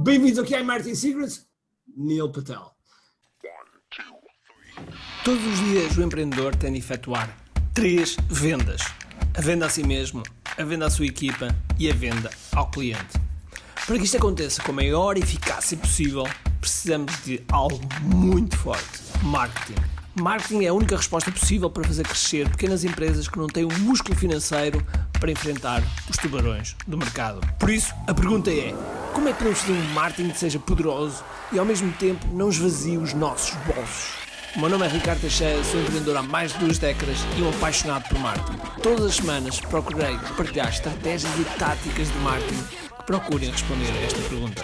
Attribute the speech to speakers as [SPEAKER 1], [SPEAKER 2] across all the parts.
[SPEAKER 1] Bem-vindos ao Kiai Marketing Secrets, Neil Patel.
[SPEAKER 2] Todos os dias o empreendedor tem de efetuar 3 vendas. A venda a si mesmo, a venda à sua equipa e a venda ao cliente. Para que isto aconteça com a maior eficácia possível, precisamos de algo muito forte: marketing. Marketing é a única resposta possível para fazer crescer pequenas empresas que não têm um músculo financeiro para enfrentar os tubarões do mercado. Por isso, a pergunta é: como é que podemos fazer um marketing que seja poderoso e ao mesmo tempo não esvazie os nossos bolsos? O meu nome é Ricardo Teixeira, sou empreendedor há mais de 2 décadas e um apaixonado por marketing. Todas as semanas procurei partilhar estratégias e táticas de marketing que procurem responder a esta pergunta.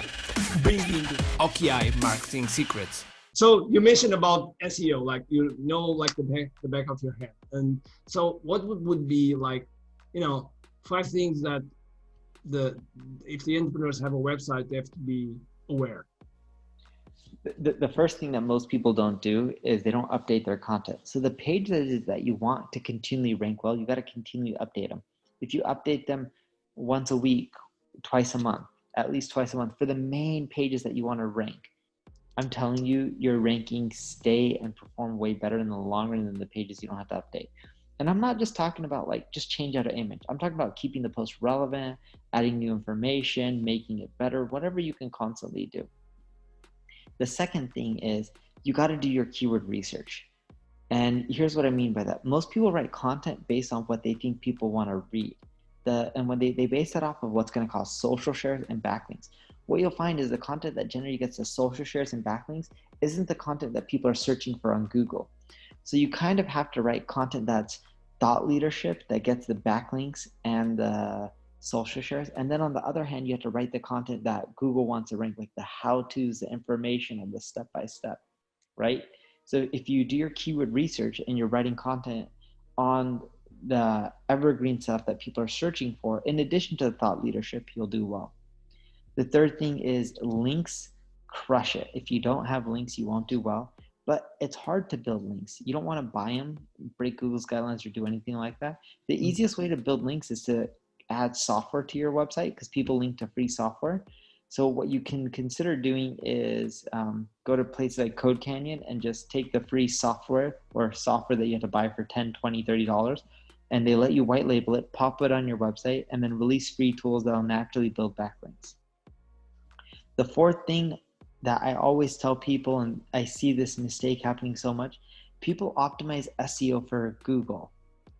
[SPEAKER 2] Bem-vindo ao Kiai Marketing Secrets.
[SPEAKER 1] So you mentioned about SEO, like you know, like the back of your head. And so what would be like, 5 things that if the entrepreneurs have a website, they have to be aware?
[SPEAKER 3] The first thing that most people don't do is they don't update their content. So the pages that you want to continually rank well, you got to continually update them. If you update them once a week, twice a month, at least twice a month for the main pages that you want to rank, I'm telling you, your rankings stay and perform way better in the long run than the pages you don't have to update. And I'm not just talking about like just change out an image. I'm talking about keeping the post relevant, adding new information, making it better, whatever you can constantly do. The second thing is you got to do your keyword research. And here's what I mean by that. Most people write content based on what they think people want to read. And when they base that off of what's going to cause social shares and backlinks, what you'll find is the content that generally gets the social shares and backlinks isn't the content that people are searching for on Google. So you kind of have to write content that's thought leadership, that gets the backlinks and the social shares. And then on the other hand, you have to write the content that Google wants to rank, like the how-tos, the information, and the step-by-step, right? So if you do your keyword research and you're writing content on the evergreen stuff that people are searching for, in addition to the thought leadership, you'll do well. The third thing is links. Crush it. If you don't have links, you won't do well. But it's hard to build links. You don't want to buy them, break Google's guidelines, or do anything like that. The easiest way to build links is to add software to your website, because people link to free software. So what you can consider doing is go to places like Code Canyon and just take the free software or software that you have to buy for $10, $20, $30, and they let you white label it, pop it on your website, and then release free tools that'll naturally build backlinks. The fourth thing that I always tell people, and I see this mistake happening so much, people optimize SEO for Google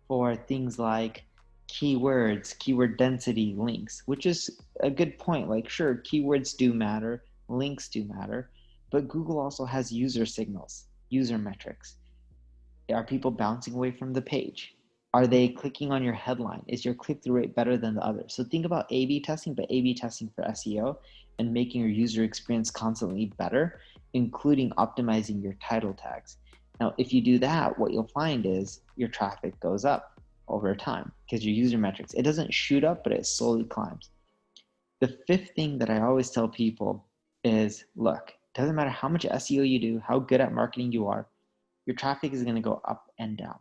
[SPEAKER 3] for things like keywords, keyword density, links, which is a good point. Like, sure, keywords do matter, links do matter, but Google also has user signals, user metrics. Are people bouncing away from the page? Are they clicking on your headline? Is your click-through rate better than the others? So think about A/B testing, but A/B testing for SEO and making your user experience constantly better, including optimizing your title tags. Now, if you do that, what you'll find is your traffic goes up over time because your user metrics, it doesn't shoot up, but it slowly climbs. The fifth thing that I always tell people is, look, it doesn't matter how much SEO you do, how good at marketing you are, your traffic is going to go up and down.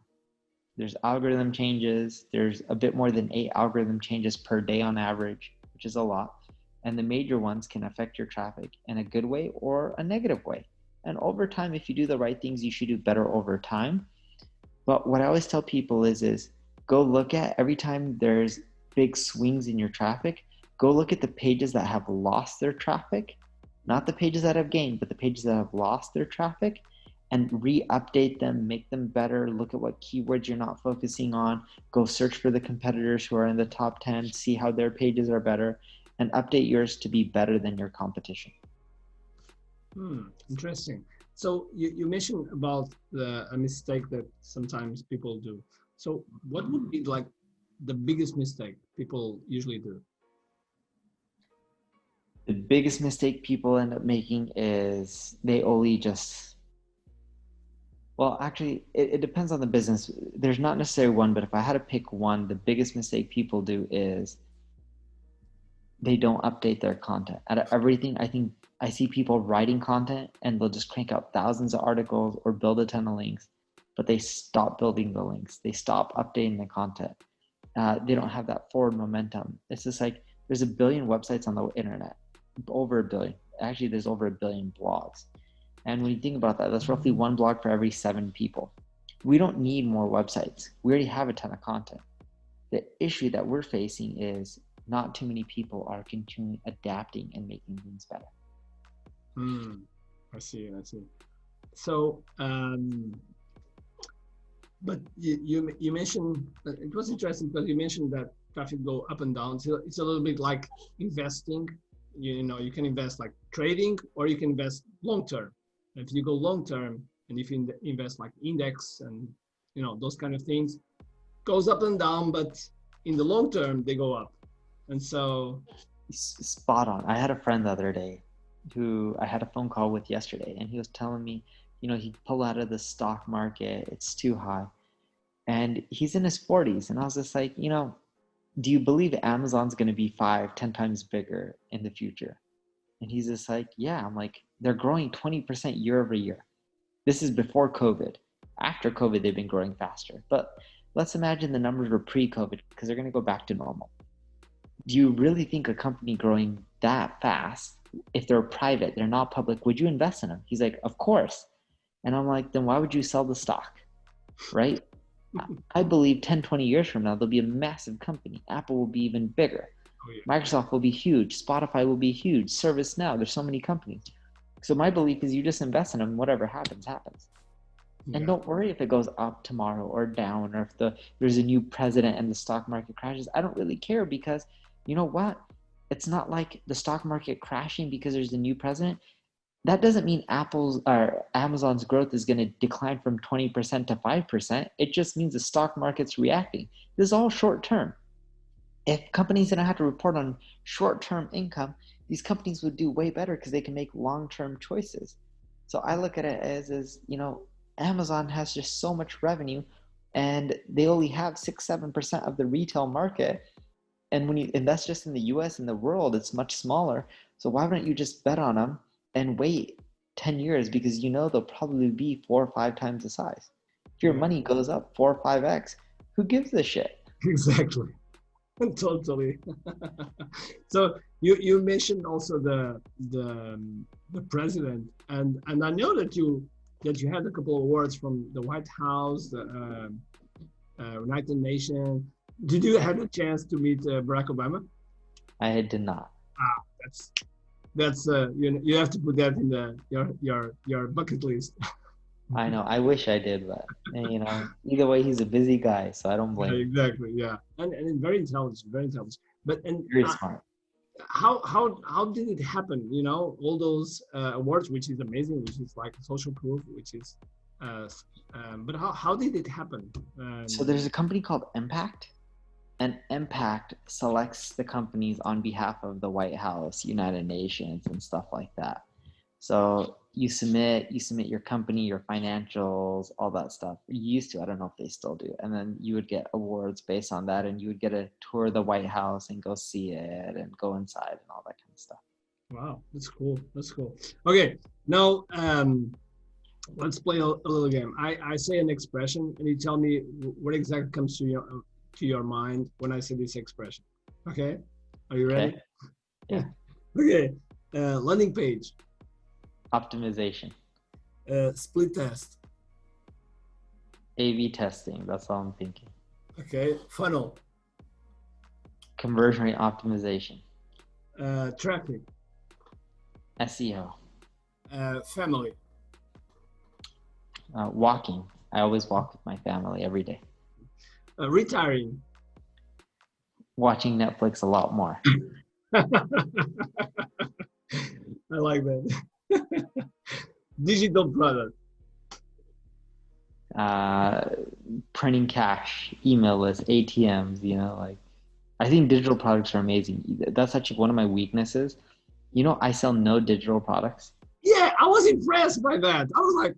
[SPEAKER 3] There's algorithm changes. There's a bit more than 8 algorithm changes per day on average, which is a lot. And the major ones can affect your traffic in a good way or a negative way. And over time, if you do the right things, you should do better over time. But what I always tell people is go look at every time there's big swings in your traffic, go look at the pages that have lost their traffic, not the pages that have gained, but the pages that have lost their traffic, and re-update them, make them better, look at what keywords you're not focusing on, go search for the competitors who are in the top 10, see how their pages are better, and update yours to be better than your competition.
[SPEAKER 1] Interesting. So you mentioned about a mistake that sometimes people do. So what would be like the biggest mistake people usually do?
[SPEAKER 3] The biggest mistake people end up making is they only just, well, actually, it depends on the business. There's not necessarily one, but if I had to pick one, the biggest mistake people do is they don't update their content. Out of everything, I think I see people writing content and they'll just crank out thousands of articles or build a ton of links, but they stop building the links. They stop updating the content. They don't have that forward momentum. It's just like there's a billion websites on the internet, over a billion. actually there's over 1 billion blogs. And when you think about that, that's roughly one blog for every 7 people. We don't need more websites. We already have a ton of content. The issue that we're facing is not too many people are continually adapting and making things better.
[SPEAKER 1] I see. So, but you mentioned, it was interesting because you mentioned that traffic go up and down. So it's a little bit like investing. You know, you can invest like trading, or you can invest long term. If you go long term, and if you invest like index and those kind of things, goes up and down, but in the long term they go up. And so,
[SPEAKER 3] spot on. I had a friend the other day who I had a phone call with yesterday, and he was telling me, he'd pull out of the stock market, it's too high. And he's in his 40s. And I was just like, do you believe Amazon's going to be 5-10 times bigger in the future? And he's just like, yeah. I'm like, they're growing 20% year over year. This is before COVID. After COVID, they've been growing faster. But let's imagine the numbers were pre-COVID, because they're going to go back to normal. Do you really think a company growing that fast, if they're private, they're not public, would you invest in them? He's like, of course. And I'm like, then why would you sell the stock, right? I believe 10, 20 years from now, they'll be a massive company. Apple will be even bigger.
[SPEAKER 1] Oh, yeah.
[SPEAKER 3] Microsoft will be huge. Spotify will be huge. ServiceNow, there's so many companies. So my belief is you just invest in them. Whatever happens, happens. Yeah. And don't worry if it goes up tomorrow or down, or if there's a new president and the stock market crashes. I don't really care, because you know what? It's not like the stock market crashing because there's a new president. That doesn't mean Amazon's growth is going to decline from 20% to 5%. It just means the stock market's reacting. This is all short term. If companies didn't have to report on short-term income, these companies would do way better because they can make long-term choices. So I look at it as Amazon has just so much revenue, and they only have 6-7% of the retail market. And when you invest just in the US and the world, it's much smaller. So why wouldn't you just bet on them and wait 10 years, because they'll probably be 4 or 5 times the size. If your money goes up 4 or 5x, who gives a shit?
[SPEAKER 1] Exactly. Totally. So you mentioned also the president, and I know that you had a couple of awards from the White House, the United Nations. Did you have a chance to meet Barack Obama?
[SPEAKER 3] I did not.
[SPEAKER 1] That's you have to put that in your bucket list.
[SPEAKER 3] I know. I wish I did, but either way, he's a busy guy, so I don't blame him.
[SPEAKER 1] Exactly. Yeah, and very intelligent, but
[SPEAKER 3] very smart.
[SPEAKER 1] How did it happen? All those awards, which is amazing, which is like social proof, which is but how did it happen?
[SPEAKER 3] So there's a company called Impact. And Impact selects the companies on behalf of the White House, United Nations, and stuff like that. So you submit your company, your financials, all that stuff. You used to, I don't know if they still do. And then you would get awards based on that, and you would get a tour of the White House and go see it and go inside and all that kind of stuff.
[SPEAKER 1] Wow, that's cool. Okay, now let's play a little game. I say an expression, and you tell me what exactly comes to your mind when I say this expression. Okay, are you ready?
[SPEAKER 3] Yeah.
[SPEAKER 1] Okay, landing page.
[SPEAKER 3] Optimization.
[SPEAKER 1] Split test.
[SPEAKER 3] A/B testing. That's all I'm thinking.
[SPEAKER 1] Okay, funnel.
[SPEAKER 3] Conversion rate optimization.
[SPEAKER 1] Traffic.
[SPEAKER 3] SEO.
[SPEAKER 1] Family.
[SPEAKER 3] Walking. I always walk with my family every day.
[SPEAKER 1] Retiring.
[SPEAKER 3] Watching Netflix a lot more.
[SPEAKER 1] I like that. Digital product.
[SPEAKER 3] Printing cash, email lists, ATMs, I think digital products are amazing. That's actually one of my weaknesses. I sell no digital products.
[SPEAKER 1] Yeah, I was impressed by that. I was like,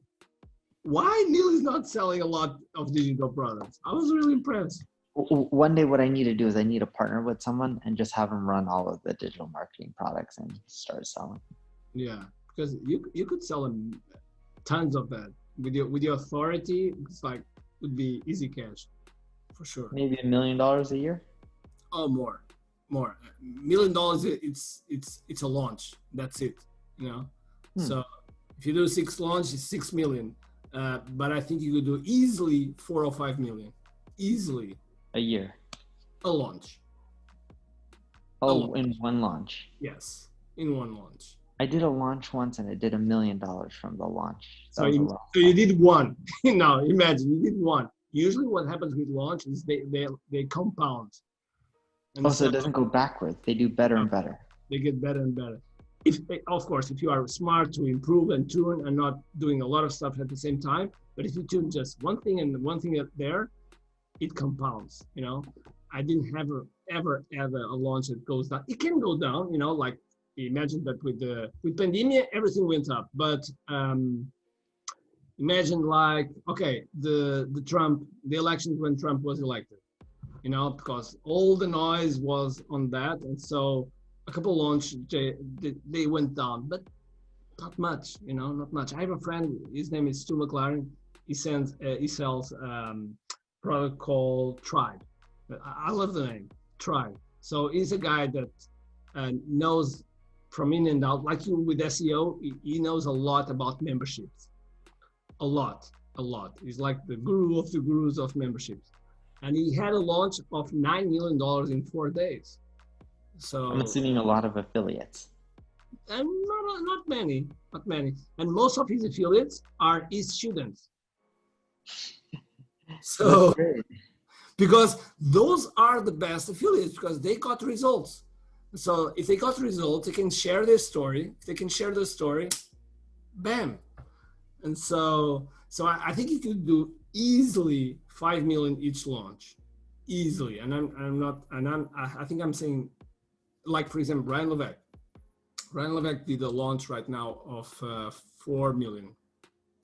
[SPEAKER 1] why Neil is not selling a lot of digital products? I was really impressed.
[SPEAKER 3] One day what I need to do is I need to partner with someone and just have them run all of the digital marketing products and start selling.
[SPEAKER 1] Yeah, because you could sell them tons of that with your authority. It's like would be easy cash for sure.
[SPEAKER 3] Maybe $1 million a year.
[SPEAKER 1] Oh, more. $1 million. It's a launch. That's it. you know. So if you do 6 launches, 6 million. But I think you could do easily 4 or 5 million, easily.
[SPEAKER 3] A year.
[SPEAKER 1] A launch.
[SPEAKER 3] Oh, in one launch.
[SPEAKER 1] Yes, in one launch.
[SPEAKER 3] I did a launch once and I did $1 million from the launch.
[SPEAKER 1] So you did one. Now imagine you did one. Usually what happens with launch is they compound. And
[SPEAKER 3] so it doesn't go backwards. They do better and better.
[SPEAKER 1] They get better and better. Of course, if you are smart to improve and tune and not doing a lot of stuff at the same time, but if you tune just one thing and one thing there, it compounds, you know. I didn't ever a launch that goes down. It can go down, you know, like imagine that with pandemic, everything went up. But imagine like, okay, the elections when Trump was elected, you know, because all the noise was on that. And so a couple launches, they went down, but not much, you know, not much. I have a friend, his name is Stu McLaren. He sells product called Tribe. I love the name, Tribe. So he's a guy that knows from in and out, like you with SEO, he knows a lot about memberships. A lot. He's like the guru of the gurus of memberships. And he had a launch of $9 million in 4 days. So
[SPEAKER 3] I'm assuming a lot of affiliates.
[SPEAKER 1] And not many. And most of his affiliates are his students. So, because those are the best affiliates because they got results. So if they got results, they can share their story. If they can share their story, bam. And so I think you could do easily 5 million each launch, easily. And I think I'm saying, like for example, Ryan Levesque did a launch right now of 4 million.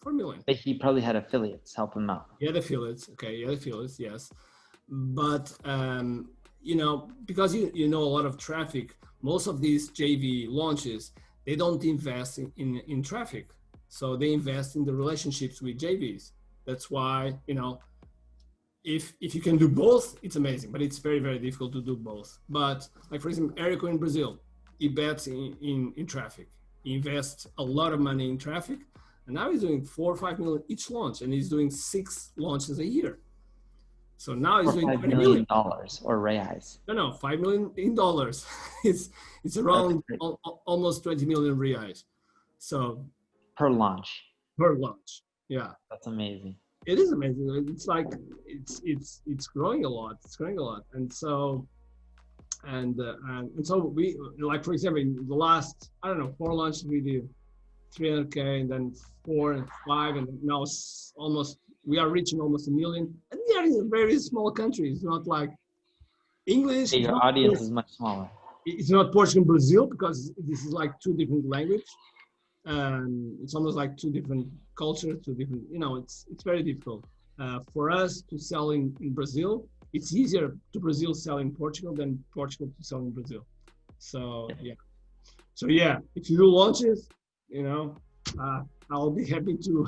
[SPEAKER 1] 4 million.
[SPEAKER 3] But he probably had affiliates help him out.
[SPEAKER 1] He had affiliates, okay, yes. But, you know, because you know a lot of traffic, most of these JV launches, they don't invest in traffic. So they invest in the relationships with JVs. That's why, you know, if you can do both, it's amazing, but it's very, very difficult to do both. But like, for example, Erico in Brazil, he bets in traffic. He invests a lot of money in traffic. And now he's doing 4 or 5 million each launch, and he's doing 6 launches a year. So now he's doing
[SPEAKER 3] $5 million or reais.
[SPEAKER 1] No, $5 million in dollars. It's around almost 20 million reais. So
[SPEAKER 3] per launch.
[SPEAKER 1] Yeah.
[SPEAKER 3] That's amazing.
[SPEAKER 1] It is amazing. It's like it's growing a lot. And so we, like for example, in the last 4 launches we did 300K, and then 4 and 5, and now we are reaching almost 1 million. And we are in a very small country. It's not like English.
[SPEAKER 3] Your audience is much smaller.
[SPEAKER 1] It's not Portugal and Brazil because this is like 2 different languages. It's almost like 2 different cultures, 2 different, you know, it's very difficult. For us to sell in Brazil, it's easier to Brazil sell in Portugal than Portugal to sell in Brazil. So yeah, if you do launches, you know, I'll be happy to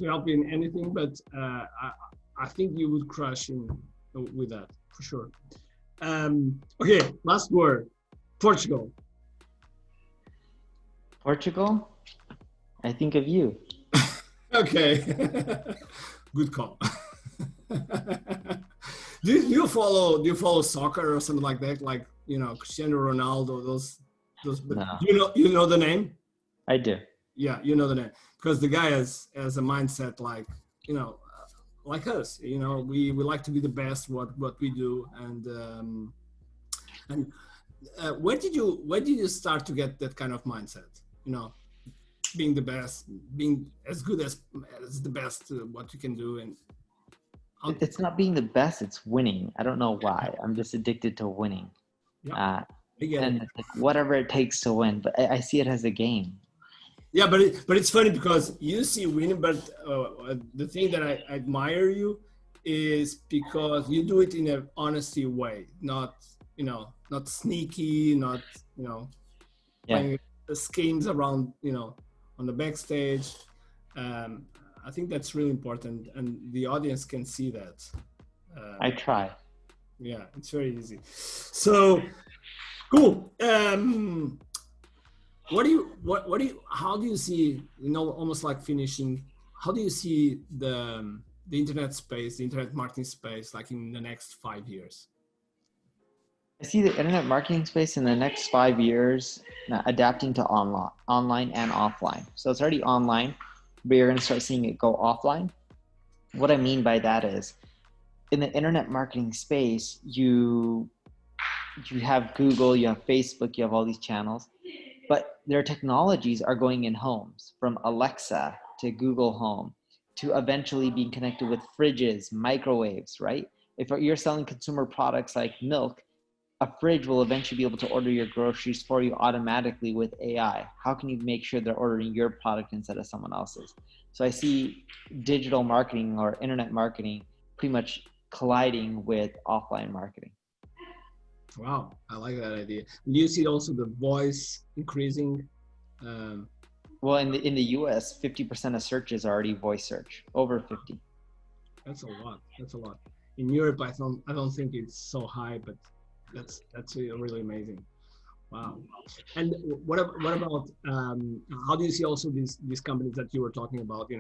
[SPEAKER 1] help you in anything, but I think you would crush with that for sure. Okay, last word, Portugal.
[SPEAKER 3] Portugal? I think of you.
[SPEAKER 1] Okay, good call. Do you follow soccer or something like that? Like, you know, Cristiano Ronaldo, those. No. You know the name?
[SPEAKER 3] I do.
[SPEAKER 1] Yeah, you know the name because the guy has a mindset like, you know, like us. You know, we like to be the best what we do, and where did you start to get that kind of mindset? You know, being the best, being as good as the best what you can do, and
[SPEAKER 3] it's not being the best; it's winning. I don't know why. I'm just addicted to winning.
[SPEAKER 1] Yeah.
[SPEAKER 3] And whatever it takes to win, but I see it as a game.
[SPEAKER 1] Yeah, but it's funny because you see winning, but the thing that I admire you is because you do it in an honesty way, not sneaky, not playing schemes around, you know, on the backstage. I think that's really important, and the audience can see that.
[SPEAKER 3] I try.
[SPEAKER 1] Yeah, it's very easy. So. Cool. how do you see, almost like finishing, how do you see the internet space, the internet marketing space, like in the next 5 years?
[SPEAKER 3] I see the internet marketing space in the next 5 years adapting to online and offline. So it's already online, but you're going to start seeing it go offline. What I mean by that is, in the internet marketing space, you have Google, you have Facebook, you have all these channels, but their technologies are going in homes, from Alexa to Google Home, to eventually being connected with fridges, microwaves, right? If you're selling consumer products like milk, a fridge will eventually be able to order your groceries for you automatically with AI. How can you make sure they're ordering your product instead of someone else's? So I see digital marketing or internet marketing pretty much colliding with offline marketing.
[SPEAKER 1] Wow, I like that idea. Do you see also the voice increasing?
[SPEAKER 3] Well, in the US, 50% of searches are already voice search, over 50.
[SPEAKER 1] That's a lot. That's a lot. In Europe, I don't think it's so high, but that's really amazing. Wow. And what about how do you see also these companies that you were talking about?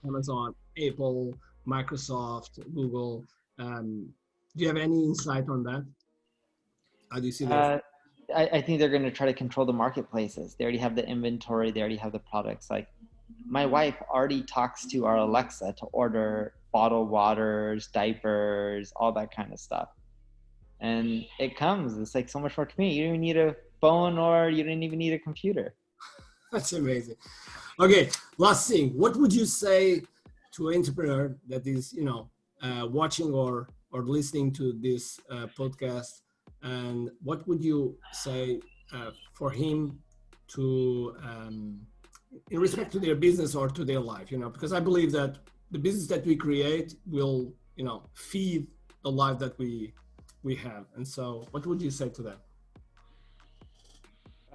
[SPEAKER 1] Amazon, Apple, Microsoft, Google. Do you have any insight on that? How do you see that?
[SPEAKER 3] I think they're going to try to control the marketplaces. They already have the inventory. They already have the products. Like, my wife already talks to our Alexa to order bottled waters, diapers, all that kind of stuff. And it's like so much more convenient. You don't even need a phone, or you don't even need a computer.
[SPEAKER 1] That's amazing. Okay, last thing. What would you say to an entrepreneur that is, watching or listening to this podcast? And what would you say for him to, in respect to their business or to their life? Because I believe that the business that we create will, feed the life that we have. And so what would you say to them?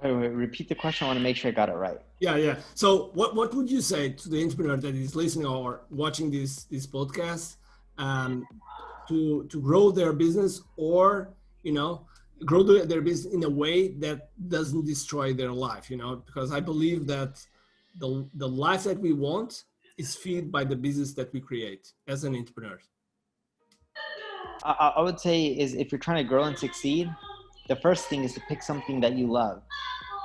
[SPEAKER 3] Repeat the question. I want to make sure I got it right.
[SPEAKER 1] Yeah. So what would you say to the entrepreneur that is listening or watching this podcast to grow their business, or grow their business in a way that doesn't destroy their life? Because I believe that the life that we want is fed by the business that we create as an entrepreneur.
[SPEAKER 3] I would say is, if you're trying to grow and succeed, the first thing is to pick something that you love.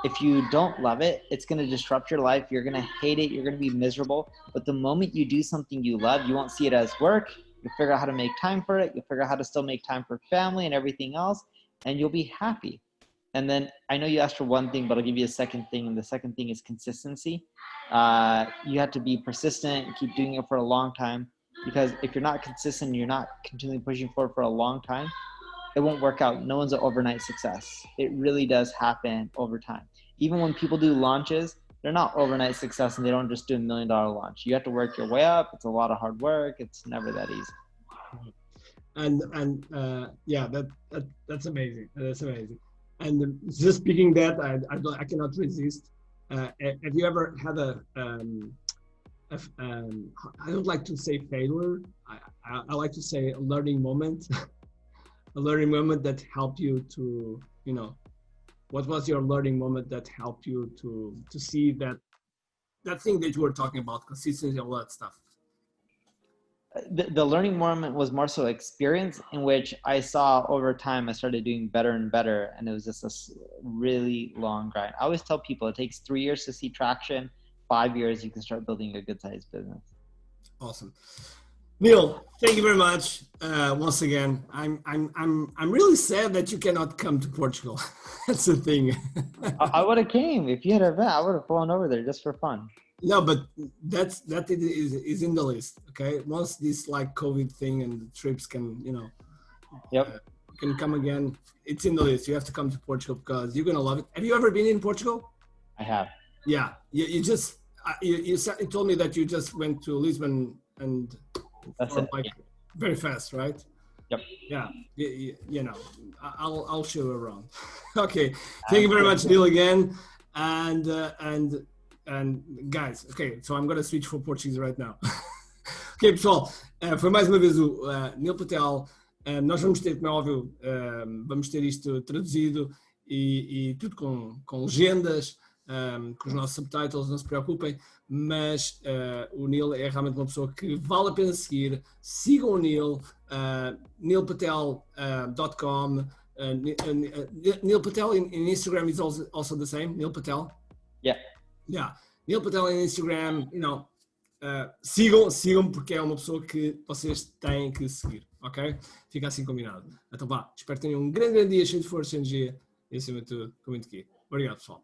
[SPEAKER 3] If you don't love it, it's going to disrupt your life. You're going to hate it. You're going to be miserable. But the moment you do something you love, you won't see it as work. You'll figure out how to make time for it. You'll figure out how to still make time for family and everything else, and you'll be happy. And then, I know you asked for one thing, but I'll give you a second thing. And the second thing is consistency. You have to be persistent and keep doing it for a long time. Because if you're not consistent, you're not continually pushing forward for a long time, it won't work out. No one's an overnight success. It really does happen over time. Even when people do launches, they're not overnight success, and they don't just do $1 million launch. You have to work your way up. It's a lot of hard work. It's never that easy.
[SPEAKER 1] And yeah, that's amazing. That's amazing. And just speaking that, I cannot resist. Have you ever had I don't like to say failure. I like to say a learning moment, a learning moment that helped you to, what was your learning moment that helped you to see that thing that you were talking about, consistency, all that stuff?
[SPEAKER 3] The learning moment was more so experience, in which I saw over time I started doing better and better, and it was just a really long grind. I always tell people it takes 3 years to see traction. 5 years, you can start building a good-sized business.
[SPEAKER 1] Awesome, Neil. Thank you very much. Once again, I'm really sad that you cannot come to Portugal. That's the thing.
[SPEAKER 3] I would have came if you had an event. I would have flown over there just for fun.
[SPEAKER 1] No, but that is in the list. Okay, once this like COVID thing and the trips can can come again, it's in the list. You have to come to Portugal because you're gonna love it. Have you ever been in Portugal?
[SPEAKER 3] I have.
[SPEAKER 1] Yeah, you just you told me that you just went to Lisbon and
[SPEAKER 3] that's it.
[SPEAKER 1] Like very fast, right?
[SPEAKER 3] Yep.
[SPEAKER 1] Yeah, I'll show you around. Okay, thank you very much, Neil, again, and guys. Okay, so I'm gonna switch for Portuguese right now. Ok, pessoal, foi mais uma vez o Neil Patel. Nós vamos ter, como é óbvio, vamos ter isto traduzido e tudo com legendas. com os nossos subtitles, não se preocupem, mas o Neil é realmente uma pessoa que vale a pena seguir. Sigam o Neil, neilpatel.com. Neil Patel in Instagram is also the same. Neil Patel. Yeah. Neil Patel in Instagram. Sigam porque é uma pessoa que vocês têm que seguir, ok? Fica assim combinado. Então vá, espero que tenham um grande dia cheio de força e energia e acima de tudo, com muito aqui. Obrigado, pessoal.